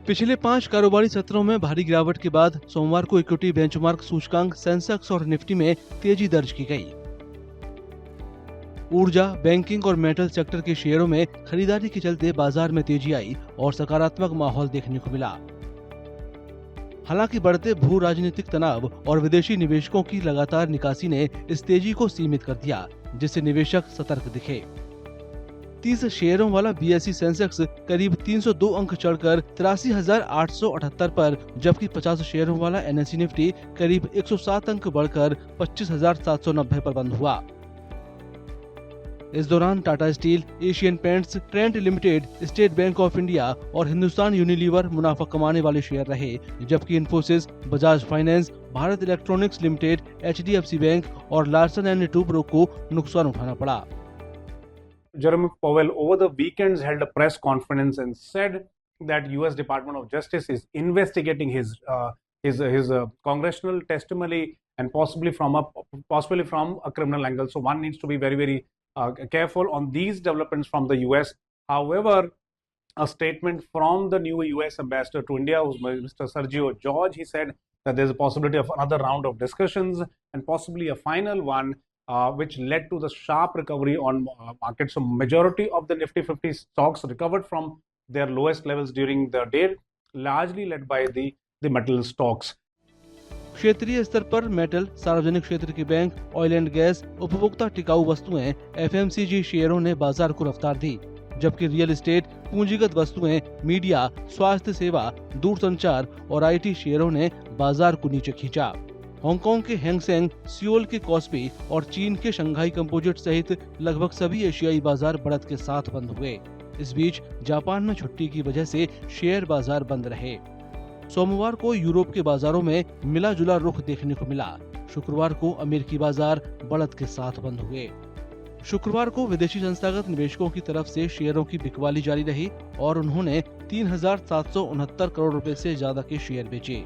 पिछले 5 कारोबारी सत्रों में भारी गिरावट के बाद सोमवार को इक्विटी बेंचमार्क सूचकांक सेंसेक्स और निफ्टी में तेजी दर्ज की गई। ऊर्जा, बैंकिंग और मेटल सेक्टर के शेयरों में खरीदारी के चलते बाजार में तेजी आई और सकारात्मक माहौल देखने को मिला। हालांकि बढ़ते भू राजनीतिक तनाव और विदेशी निवेशकों की लगातार निकासी ने इस तेजी को सीमित कर दिया, जिससे निवेशक सतर्क दिखे। 30 शेयरों वाला बीएसई सेंसेक्स करीब 302 अंक चढ़कर 83,878 पर, जबकि 50 शेयरों वाला एनएसई निफ्टी करीब 107 अंक बढ़कर 25,790 पर बंद हुआ। इस दौरान Tata steel, Asian paints, Trent limited, state bank of India और हिंदुस्तान यूनिलीवर मुनाफा कमाने वाले शेयर रहे, जबकि Infosys, Bajaj finance, Bharat electronics limited, HDFC bank और लार्सन एंड टूब्रो को नुकसान उठाना पड़ा। Jerome Powell over the weekends held a press conference and said that U.S. Department of Justice is investigating his congressional testimony and possibly from a criminal angle. So one needs to be very careful on these developments from the U.S. However, a statement from the new U.S. ambassador to India, who's Mr. Sergio George, he said that there's a possibility of another round of discussions and possibly a final one. Which led to the sharp recovery on markets. So majority of the Nifty 50 stocks recovered from their lowest levels during the day, largely led by the metal stocks. क्षेत्रीय स्तर पर metal, सार्वजनिक क्षेत्र के bank, oil and gas, उपभोक्ता टिकाऊ वस्तुएं, FMCG शेयरों ने बाजार को रफ्तार दी, जबकि रियल एस्टेट, पूंजीगत वस्तुएं, मीडिया, स्वास्थ्य सेवा, दूरसंचार और आईटी शेयरों ने बाजार को नीचे खींचा। हांगकांग के हैंग सेंग, सियोल के कॉस्पी और चीन के शंघाई कंपोजिट सहित लगभग सभी एशियाई बाजार बढ़त के साथ बंद हुए। इस बीच जापान में छुट्टी की वजह से शेयर बाजार बंद रहे। सोमवार को यूरोप के बाजारों में मिला जुला रुख देखने को मिला। शुक्रवार को अमेरिकी बाजार बढ़त के साथ बंद हुए। शुक्रवार को विदेशी संस्थागत निवेशकों की तरफ से शेयरों की बिकवाली जारी रही और उन्होंने 3,769 करोड़ रुपए से ज्यादा के शेयर बेचे।